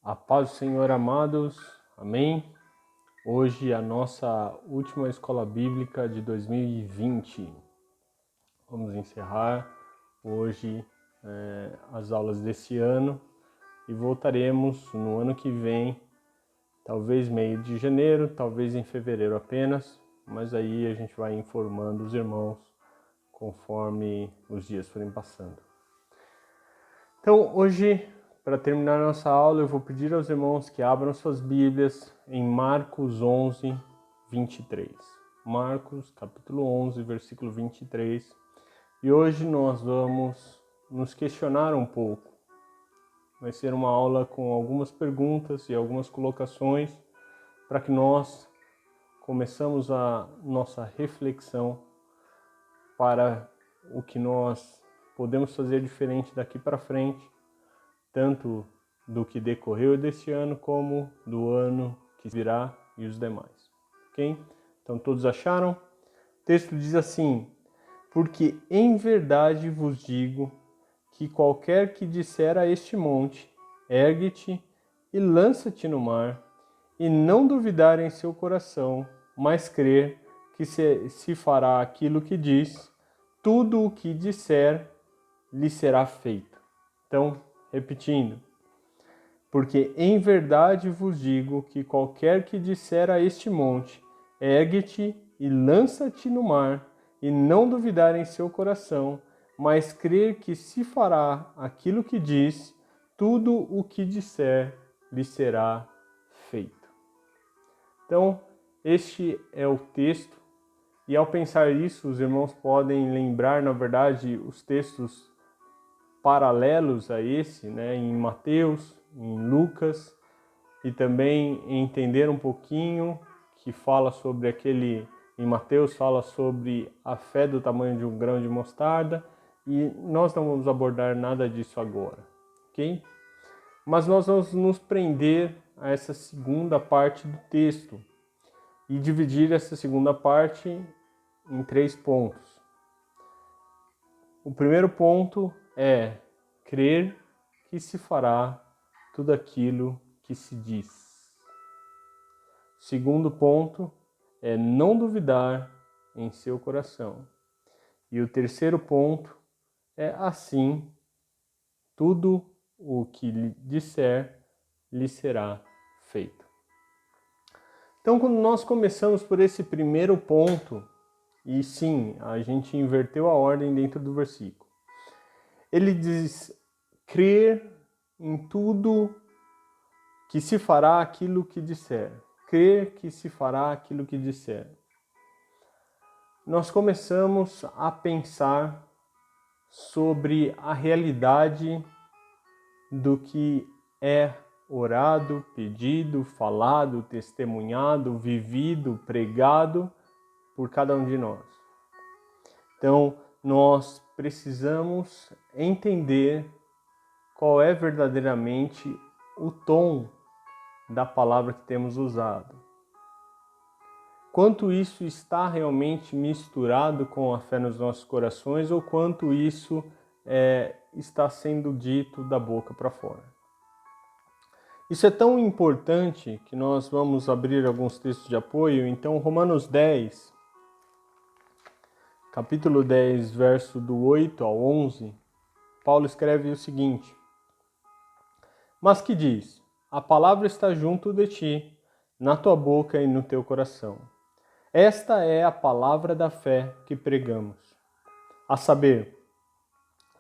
A paz do Senhor, amados. Amém? Hoje a nossa última escola bíblica de 2020. Vamos encerrar hoje as aulas desse ano e voltaremos no ano que vem, talvez meio de janeiro, talvez em fevereiro apenas, mas aí a gente vai informando os irmãos conforme os dias forem passando. Então, hoje, para terminar nossa aula, eu vou pedir aos irmãos que abram suas Bíblias em Marcos 11, 23. Marcos, capítulo 11, versículo 23. E hoje nós vamos nos questionar um pouco. Vai ser uma aula com algumas perguntas e algumas colocações para que nós começamos a nossa reflexão para o que nós podemos fazer diferente daqui para frente, tanto do que decorreu deste ano como do ano que virá e os demais. Ok? Então todos acharam? O texto diz assim: porque em verdade vos digo que qualquer que disser a este monte, ergue-te e lança-te no mar, e não duvidar em seu coração, mas crer que se fará aquilo que diz, tudo o que disser lhe será feito. Então, repetindo, porque em verdade vos digo que qualquer que disser a este monte, ergue-te e lança-te no mar, e não duvidar em seu coração, mas crer que se fará aquilo que diz, tudo o que disser lhe será feito. Então, este é o texto, e ao pensar isso, os irmãos podem lembrar, na verdade, os textos paralelos a esse, em Mateus, em Lucas, e também entender um pouquinho que fala sobre em Mateus fala sobre a fé do tamanho de um grão de mostarda, e nós não vamos abordar nada disso agora, ok? Mas nós vamos nos prender a essa segunda parte do texto e dividir essa segunda parte em 3 pontos. O primeiro ponto é crer que se fará tudo aquilo que se diz. O segundo ponto é não duvidar em seu coração. E o terceiro ponto é assim, tudo o que lhe disser lhe será feito. Então, quando nós começamos por esse primeiro ponto, e sim, a gente inverteu a ordem dentro do versículo. Ele diz: crer em tudo que se fará aquilo que disser. Crer que se fará aquilo que disser. Nós começamos a pensar sobre a realidade do que é orado, pedido, falado, testemunhado, vivido, pregado por cada um de nós. Então, nós precisamos entender qual é verdadeiramente o tom da palavra que temos usado. Quanto isso está realmente misturado com a fé nos nossos corações ou quanto isso está sendo dito da boca para fora. Isso é tão importante que nós vamos abrir alguns textos de apoio. Então, Romanos 10, capítulo 10, verso do 8 ao 11, Paulo escreve o seguinte: mas que diz: a palavra está junto de ti, na tua boca e no teu coração. Esta é a palavra da fé que pregamos. A saber,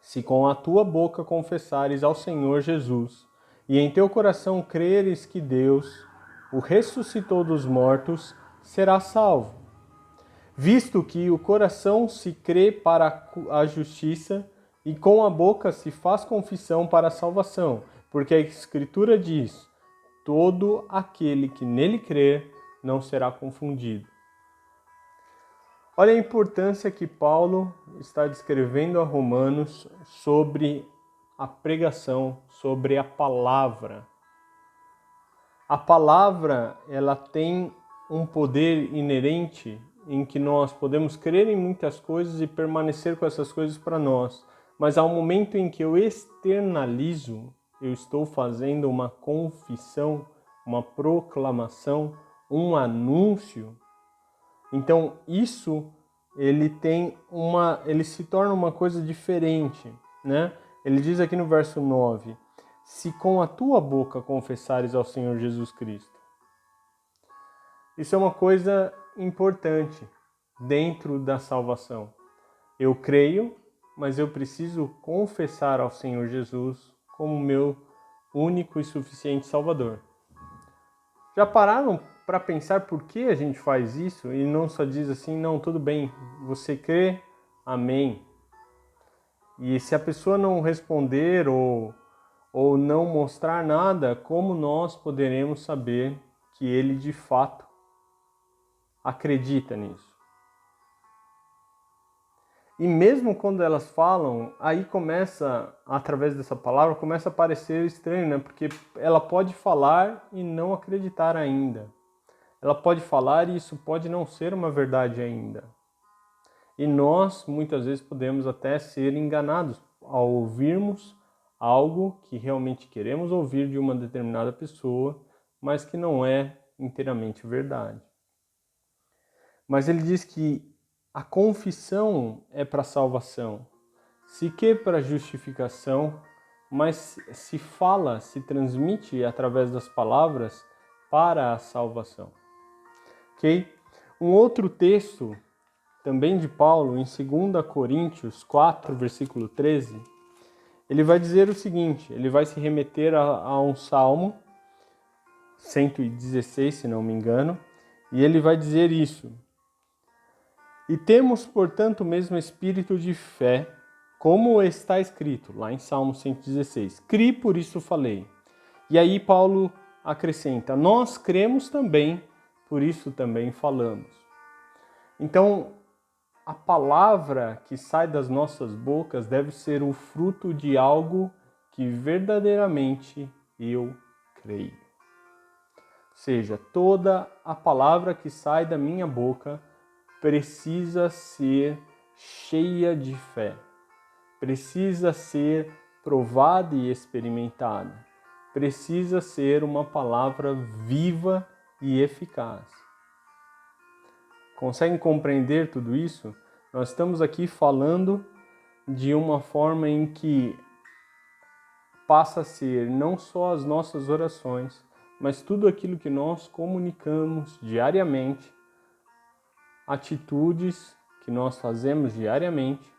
se com a tua boca confessares ao Senhor Jesus, e em teu coração creres que Deus o ressuscitou dos mortos, serás salvo. Visto que o coração se crê para a justiça, e com a boca se faz confissão para a salvação, porque a Escritura diz: todo aquele que nele crer não será confundido. Olha a importância que Paulo está descrevendo a Romanos sobre a pregação, sobre a palavra. A palavra, ela tem um poder inerente em que nós podemos crer em muitas coisas e permanecer com essas coisas para nós. Mas ao momento em que eu externalizo, eu estou fazendo uma confissão, uma proclamação, um anúncio. Então isso ele se torna uma coisa diferente, né? Ele diz aqui no verso 9: se com a tua boca confessares ao Senhor Jesus Cristo. Isso é uma coisa importante dentro da salvação. Eu creio, mas eu preciso confessar ao Senhor Jesus como meu único e suficiente Salvador. Já pararam para pensar por que a gente faz isso e não só diz assim, não, tudo bem, você crê, amém. E se a pessoa não responder ou não mostrar nada, como nós poderemos saber que ele de fato acredita nisso? E mesmo quando elas falam, aí começa, através dessa palavra, começa a parecer estranho, né? Porque ela pode falar e não acreditar ainda. Ela pode falar e isso pode não ser uma verdade ainda. E nós, muitas vezes, podemos até ser enganados ao ouvirmos algo que realmente queremos ouvir de uma determinada pessoa, mas que não é inteiramente verdade. Mas ele diz que a confissão é para salvação, se que para justificação, mas se fala, se transmite através das palavras para a salvação. Ok? Um outro texto, também de Paulo, em 2 Coríntios 4, versículo 13, ele vai dizer o seguinte, ele vai se remeter a um Salmo 116, se não me engano, e ele vai dizer isso: e temos, portanto, o mesmo espírito de fé, como está escrito lá em Salmo 116. Cri, por isso falei. E aí Paulo acrescenta: nós cremos também, por isso também falamos. Então, a palavra que sai das nossas bocas deve ser o fruto de algo que verdadeiramente eu creio. Ou seja, toda a palavra que sai da minha boca precisa ser cheia de fé, precisa ser provada e experimentada, precisa ser uma palavra viva e eficaz. Conseguem compreender tudo isso? Nós estamos aqui falando de uma forma em que passa a ser não só as nossas orações, mas tudo aquilo que nós comunicamos diariamente, atitudes que nós fazemos diariamente,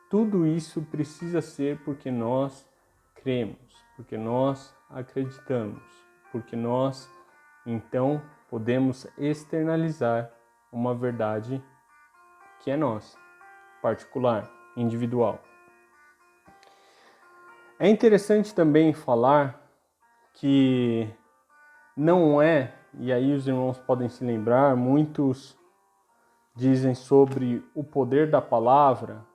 tudo isso precisa ser porque nós cremos, porque nós acreditamos, porque nós, então, podemos externalizar uma verdade que é nossa, particular, individual. É interessante também falar que não é, e aí os irmãos podem se lembrar, muitos dizem sobre o poder da palavra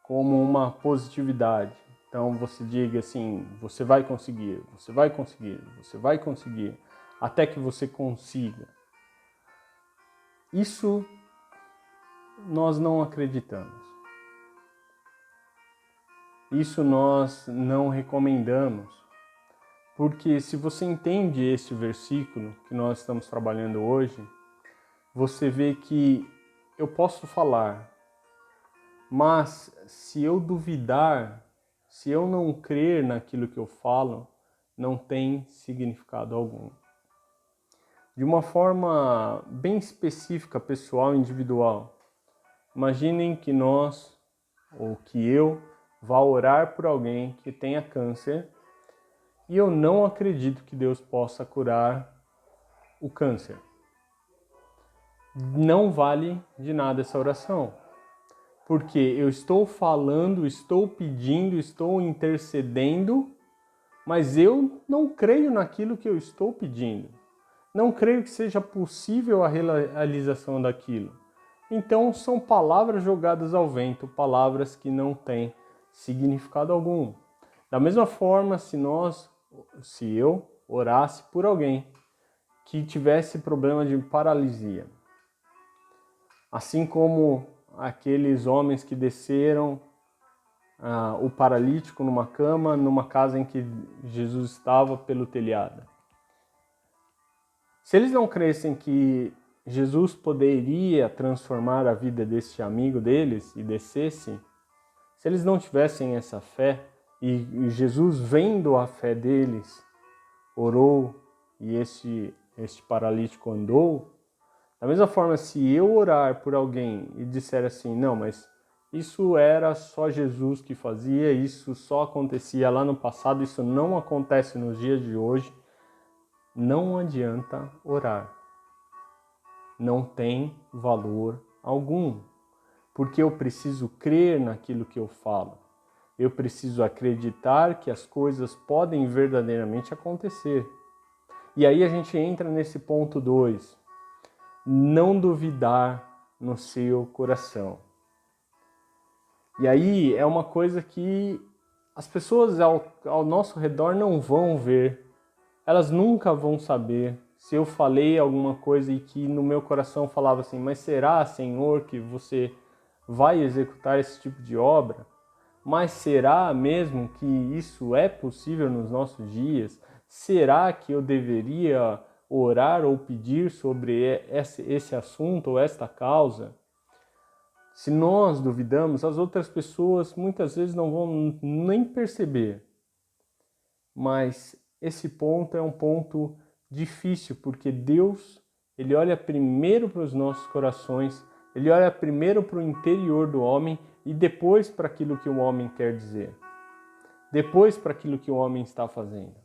como uma positividade. Então você diga assim, você vai conseguir, você vai conseguir, você vai conseguir, até que você consiga. Isso nós não acreditamos. Isso nós não recomendamos. Porque se você entende este versículo que nós estamos trabalhando hoje, você vê que eu posso falar, mas se eu duvidar, se eu não crer naquilo que eu falo, não tem significado algum. De uma forma bem específica, pessoal, individual, imaginem que nós, ou que eu, vá orar por alguém que tenha câncer e eu não acredito que Deus possa curar o câncer. Não vale de nada essa oração, porque eu estou falando, estou pedindo, estou intercedendo, mas eu não creio naquilo que eu estou pedindo. Não creio que seja possível a realização daquilo. Então são palavras jogadas ao vento, palavras que não têm significado algum. Da mesma forma, se eu orasse por alguém que tivesse problema de paralisia, assim como aqueles homens que desceram o paralítico numa cama, numa casa em que Jesus estava pelo telhado. Se eles não crescem que Jesus poderia transformar a vida desse amigo deles e descesse, se eles não tivessem essa fé, e Jesus, vendo a fé deles, orou e este paralítico andou, da mesma forma, se eu orar por alguém e disser assim, não, mas isso era só Jesus que fazia, isso só acontecia lá no passado, isso não acontece nos dias de hoje, não adianta orar. Não tem valor algum, porque eu preciso crer naquilo que eu falo. Eu preciso acreditar que as coisas podem verdadeiramente acontecer. E aí a gente entra nesse ponto 2. Não duvidar no seu coração. E aí é uma coisa que as pessoas ao nosso redor não vão ver. Elas nunca vão saber se eu falei alguma coisa e que no meu coração falava assim, mas será, Senhor, que você vai executar esse tipo de obra? Mas será mesmo que isso é possível nos nossos dias? Será que eu deveria orar ou pedir sobre esse assunto ou esta causa? Se nós duvidamos, as outras pessoas muitas vezes não vão nem perceber. Mas esse ponto é um ponto difícil, porque Deus, Ele olha primeiro para os nossos corações, Ele olha primeiro para o interior do homem e depois para aquilo que o homem quer dizer. Depois para aquilo que o homem está fazendo.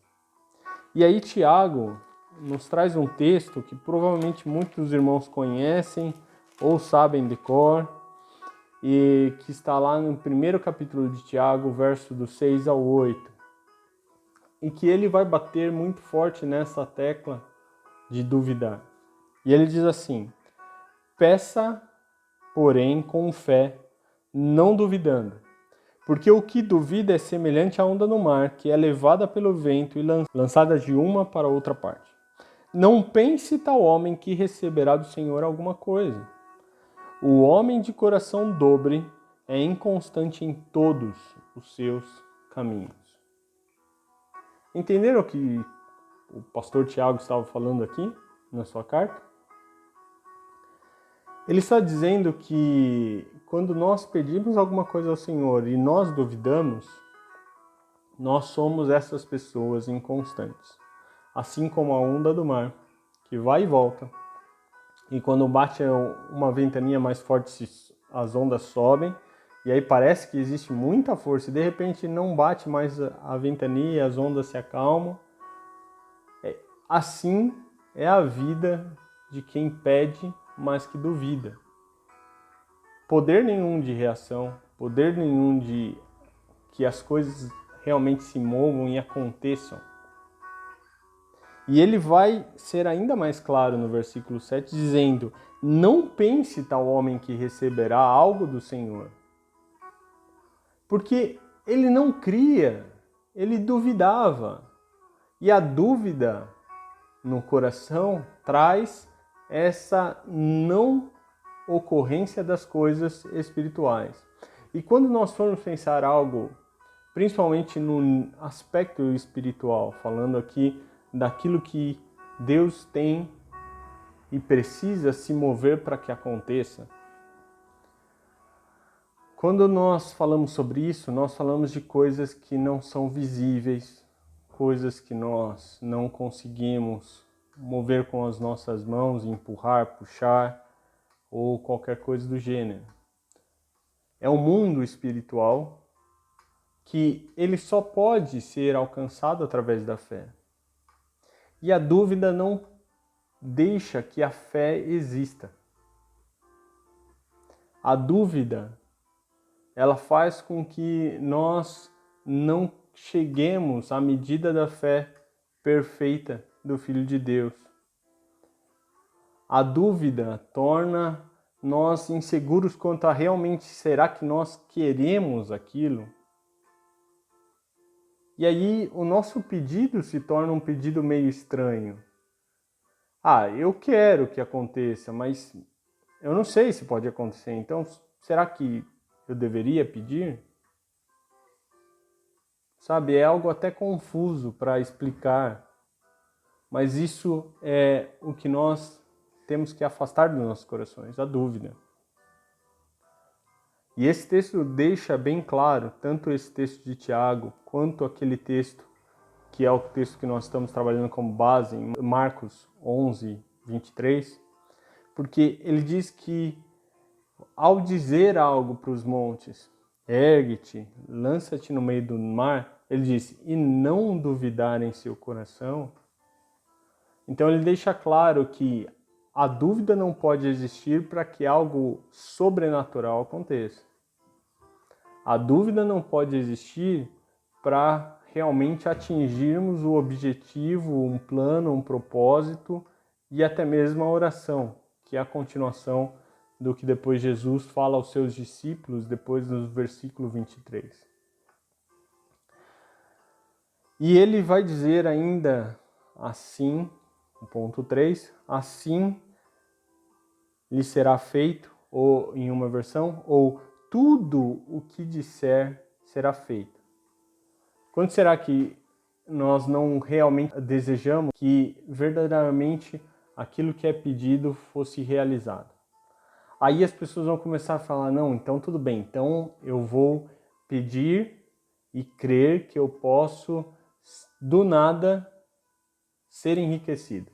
E aí Tiago nos traz um texto que provavelmente muitos dos irmãos conhecem ou sabem de cor, e que está lá no primeiro capítulo de Tiago, verso do 6 ao 8. E que ele vai bater muito forte nessa tecla de duvidar. E ele diz assim: peça, porém, com fé, não duvidando. Porque o que duvida é semelhante à onda no mar, que é levada pelo vento e lançada de uma para outra parte. Não pense tal homem que receberá do Senhor alguma coisa. O homem de coração dobre é inconstante em todos os seus caminhos. Entenderam o que o pastor Tiago estava falando aqui na sua carta? Ele está dizendo que quando nós pedimos alguma coisa ao Senhor e nós duvidamos, nós somos essas pessoas inconstantes. Assim como a onda do mar, que vai e volta. E quando bate uma ventania mais forte, as ondas sobem. E aí parece que existe muita força. E de repente não bate mais a ventania e as ondas se acalmam. Assim é a vida de quem pede, mas que duvida. Poder nenhum de reação, poder nenhum de que as coisas realmente se movam e aconteçam. E ele vai ser ainda mais claro no versículo 7, dizendo: não pense tal homem que receberá algo do Senhor. Porque ele não cria, ele duvidava. E a dúvida no coração traz essa não ocorrência das coisas espirituais. E quando nós formos pensar algo, principalmente no aspecto espiritual, falando aqui daquilo que Deus tem e precisa se mover para que aconteça. Quando nós falamos sobre isso, nós falamos de coisas que não são visíveis, coisas que nós não conseguimos mover com as nossas mãos, empurrar, puxar ou qualquer coisa do gênero. É um mundo espiritual que ele só pode ser alcançado através da fé. E a dúvida não deixa que a fé exista. A dúvida, ela faz com que nós não cheguemos à medida da fé perfeita do Filho de Deus. A dúvida torna nós inseguros quanto a realmente será que nós queremos aquilo? E aí o nosso pedido se torna um pedido meio estranho. Eu quero que aconteça, mas eu não sei se pode acontecer. Então, será que eu deveria pedir? sabe? É algo até confuso para explicar, mas isso é o que nós temos que afastar dos nossos corações, a dúvida. E esse texto deixa bem claro, tanto esse texto de Tiago, quanto aquele texto que é o texto que nós estamos trabalhando como base, em Marcos 11, 23, porque ele diz que ao dizer algo para os montes, ergue-te, lança-te no meio do mar, ele diz, e não duvidar em seu coração. Então ele deixa claro que a dúvida não pode existir para que algo sobrenatural aconteça. A dúvida não pode existir para realmente atingirmos o objetivo, um plano, um propósito e até mesmo a oração, que é a continuação do que depois Jesus fala aos seus discípulos, depois no versículo 23. E ele vai dizer ainda assim, no ponto 3, assim lhe será feito, ou em uma versão, ou tudo o que disser será feito. Quando será que nós não realmente desejamos que verdadeiramente aquilo que é pedido fosse realizado? Aí as pessoas vão começar a falar, não, então tudo bem, então eu vou pedir e crer que eu posso, do nada, ser enriquecido.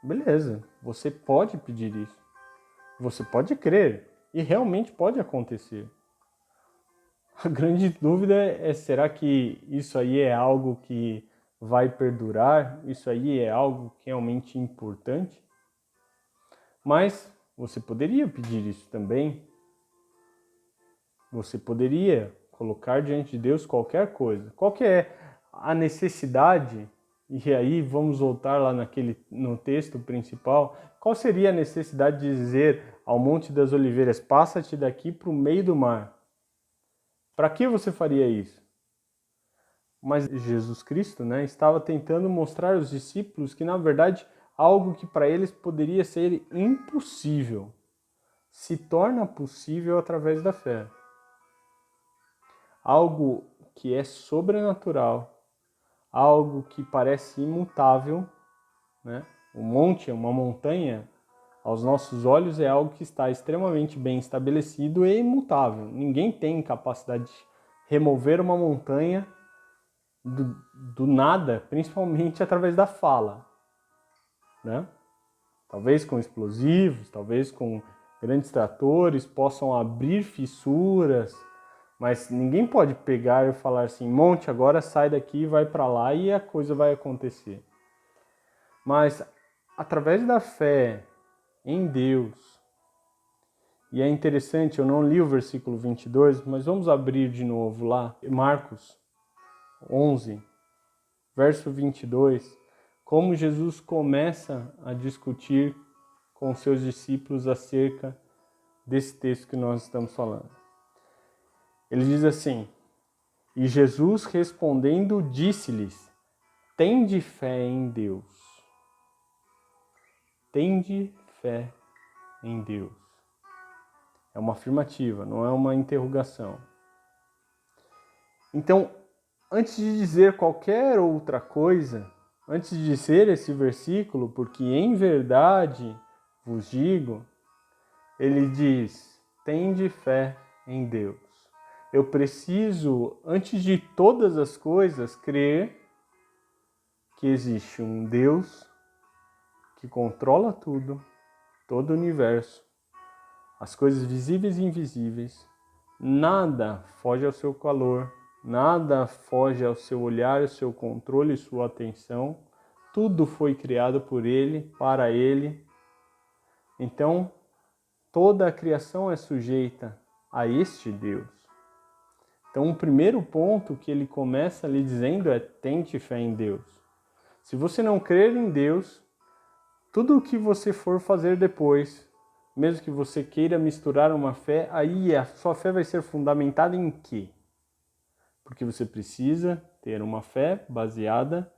Beleza, você pode pedir isso. Você pode crer e realmente pode acontecer. A grande dúvida é, será que isso aí é algo que vai perdurar? Isso aí é algo realmente importante? Mas você poderia pedir isso também. Você poderia colocar diante de Deus qualquer coisa. Qual que é a necessidade? E aí vamos voltar lá no texto principal. Qual seria a necessidade de dizer ao Monte das Oliveiras, passa-te daqui para o meio do mar? Para que você faria isso? Mas Jesus Cristo, estava tentando mostrar aos discípulos que, na verdade, algo que para eles poderia ser impossível se torna possível através da fé. Algo que é sobrenatural, algo que parece imutável, Um monte, uma montanha, aos nossos olhos é algo que está extremamente bem estabelecido e imutável. Ninguém tem capacidade de remover uma montanha do nada, principalmente através da fala, Talvez com explosivos, talvez com grandes tratores possam abrir fissuras, mas ninguém pode pegar e falar assim, monte, agora sai daqui e vai para lá e a coisa vai acontecer. Mas através da fé em Deus, e é interessante, eu não li o versículo 22, mas vamos abrir de novo lá, Marcos 11, verso 22, como Jesus começa a discutir com seus discípulos acerca desse texto que nós estamos falando. Ele diz assim, e Jesus respondendo disse-lhes, tende fé em Deus. Tende fé em Deus. É uma afirmativa, não é uma interrogação. Então, antes de dizer qualquer outra coisa, antes de dizer esse versículo, porque em verdade vos digo, ele diz, tende fé em Deus. Eu preciso, antes de todas as coisas, crer que existe um Deus que controla tudo, todo o universo, as coisas visíveis e invisíveis. Nada foge ao seu calor, nada foge ao seu olhar, ao seu controle e sua atenção. Tudo foi criado por Ele, para Ele. Então, toda a criação é sujeita a este Deus. Então, o primeiro ponto que ele começa lhe dizendo é tente fé em Deus. Se você não crer em Deus, tudo o que você for fazer depois, mesmo que você queira misturar uma fé, aí a sua fé vai ser fundamentada em quê? Porque você precisa ter uma fé baseada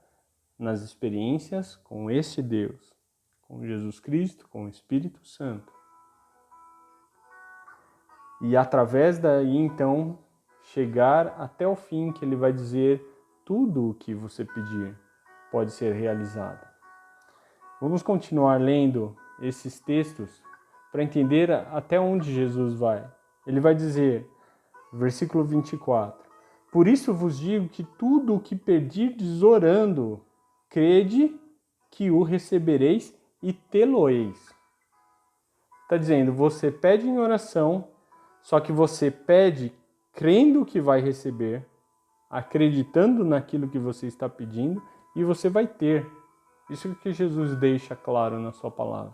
nas experiências com este Deus, com Jesus Cristo, com o Espírito Santo. E através daí, então, chegar até o fim, que ele vai dizer tudo o que você pedir pode ser realizado. Vamos continuar lendo esses textos para entender até onde Jesus vai. Ele vai dizer, versículo 24, por isso vos digo que tudo o que pedirdes orando, crede que o recebereis e tê-lo-eis. Está dizendo, você pede em oração, só que você pede crendo que vai receber, acreditando naquilo que você está pedindo, e você vai ter. Isso que Jesus deixa claro na sua palavra.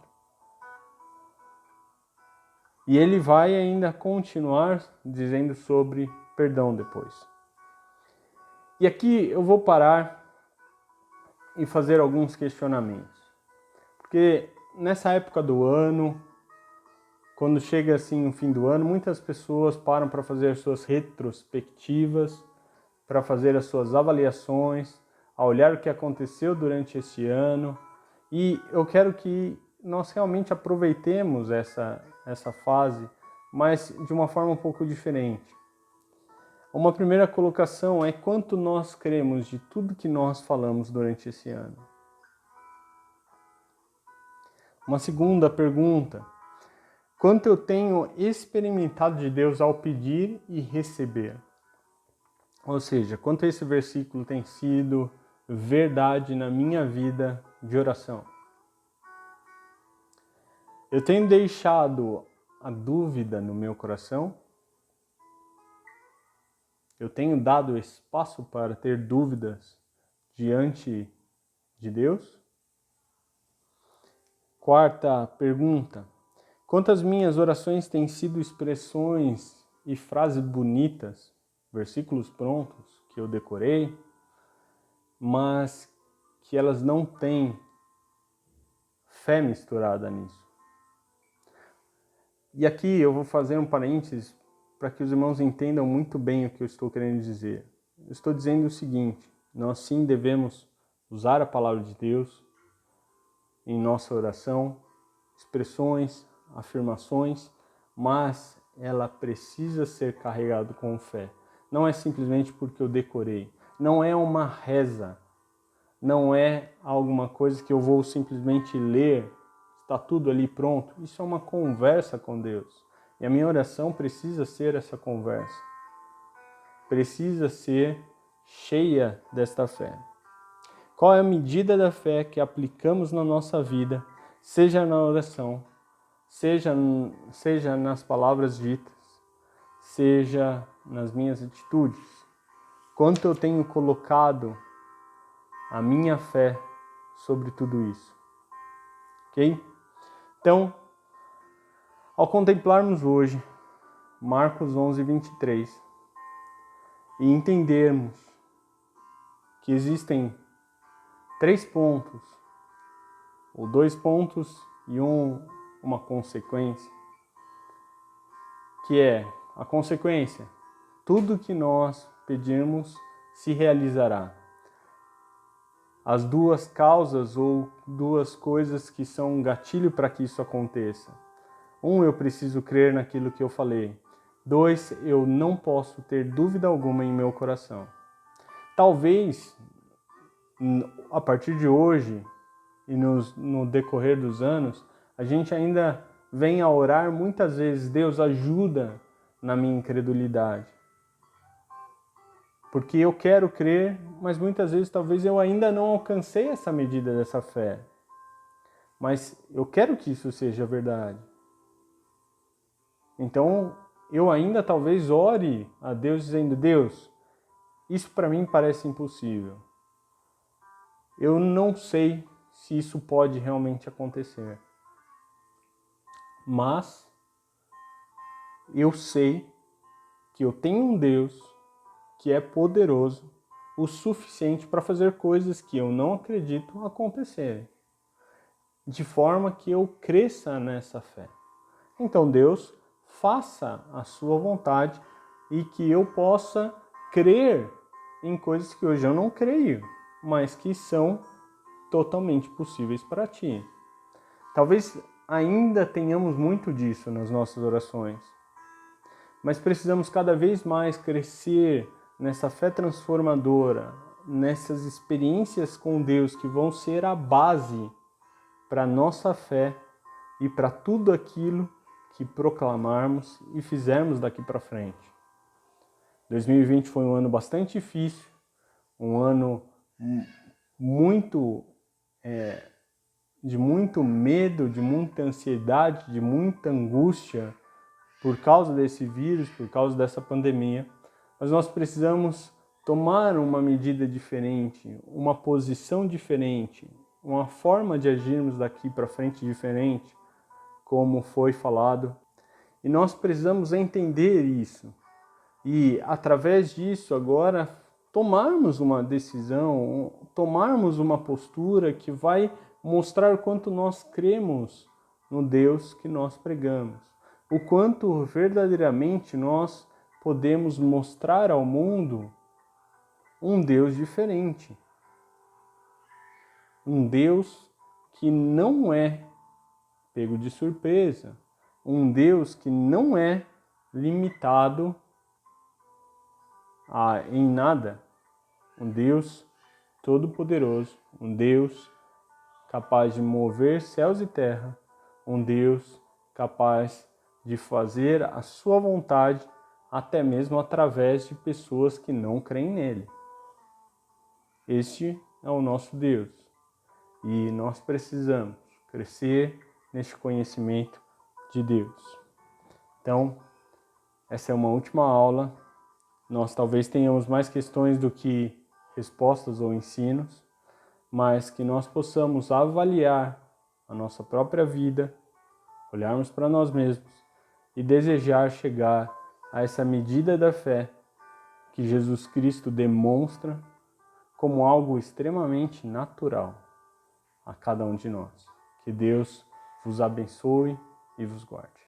E ele vai ainda continuar dizendo sobre perdão depois. E aqui eu vou parar e fazer alguns questionamentos. Porque nessa época do ano, quando chega assim o fim do ano, muitas pessoas param para fazer as suas retrospectivas, para fazer as suas avaliações, a olhar o que aconteceu durante esse ano. E eu quero que nós realmente aproveitemos essa fase, mas de uma forma um pouco diferente. Uma primeira colocação é quanto nós cremos de tudo que nós falamos durante esse ano. Uma segunda pergunta, quanto eu tenho experimentado de Deus ao pedir e receber? Ou seja, quanto esse versículo tem sido verdade na minha vida de oração. Eu tenho deixado a dúvida no meu coração? Eu tenho dado espaço para ter dúvidas diante de Deus? Quarta pergunta. Quantas minhas orações têm sido expressões e frases bonitas, versículos prontos que eu decorei, mas que elas não têm fé misturada nisso? E aqui eu vou fazer um parênteses para que os irmãos entendam muito bem o que eu estou querendo dizer. Eu estou dizendo o seguinte, nós sim devemos usar a palavra de Deus em nossa oração, expressões, afirmações, mas ela precisa ser carregada com fé. Não é simplesmente porque eu decorei, não é uma reza, não é alguma coisa que eu vou simplesmente ler, está tudo ali pronto. Isso é uma conversa com Deus. E a minha oração precisa ser essa conversa. Precisa ser cheia desta fé. Qual é a medida da fé que aplicamos na nossa vida, seja na oração, seja nas palavras ditas, seja nas minhas atitudes? Quanto eu tenho colocado a minha fé sobre tudo isso? Ok? Então, ao contemplarmos hoje Marcos 11:23 e entendermos que existem 3 pontos, ou 2 pontos e uma consequência, que é a consequência, tudo que nós pedirmos se realizará. As 2 causas ou 2 coisas que são um gatilho para que isso aconteça. 1, eu preciso crer naquilo que eu falei. 2, eu não posso ter dúvida alguma em meu coração. Talvez, a partir de hoje e no decorrer dos anos, a gente ainda venha a orar muitas vezes, Deus ajuda na minha incredulidade. Porque eu quero crer, mas muitas vezes talvez eu ainda não alcancei essa medida dessa fé. Mas eu quero que isso seja verdade. Então, eu ainda talvez ore a Deus dizendo, Deus, isso para mim parece impossível. Eu não sei se isso pode realmente acontecer. Mas eu sei que eu tenho um Deus que é poderoso o suficiente para fazer coisas que eu não acredito acontecerem, de forma que eu cresça nessa fé. Então, Deus, faça a sua vontade e que eu possa crer em coisas que hoje eu não creio, mas que são totalmente possíveis para ti. Talvez ainda tenhamos muito disso nas nossas orações. mas precisamos cada vez mais crescer nessa fé transformadora, nessas experiências com Deus que vão ser a base para a nossa fé e para tudo aquilo que proclamarmos e fizermos daqui para frente. 2020 foi um ano bastante difícil, um ano de muito medo, de muita ansiedade, de muita angústia por causa desse vírus, por causa dessa pandemia. Mas nós precisamos tomar uma medida diferente, uma posição diferente, uma forma de agirmos daqui para frente diferente, como foi falado. E nós precisamos entender isso. E através disso agora tomarmos uma decisão, tomarmos uma postura que vai mostrar o quanto nós cremos no Deus que nós pregamos, o quanto verdadeiramente nós podemos mostrar ao mundo um Deus diferente, um Deus que não é pego de surpresa, um Deus que não é limitado em nada, um Deus todo-poderoso, um Deus capaz de mover céus e terra, um Deus capaz de fazer a sua vontade até mesmo através de pessoas que não creem nele. Este é o nosso Deus e nós precisamos crescer neste conhecimento de Deus. Então, essa é uma última aula. Nós talvez tenhamos mais questões do que respostas ou ensinos, mas que nós possamos avaliar a nossa própria vida, olharmos para nós mesmos e desejar chegar a essa medida da fé que Jesus Cristo demonstra como algo extremamente natural a cada um de nós. Que Deus vos abençoe e vos guarde.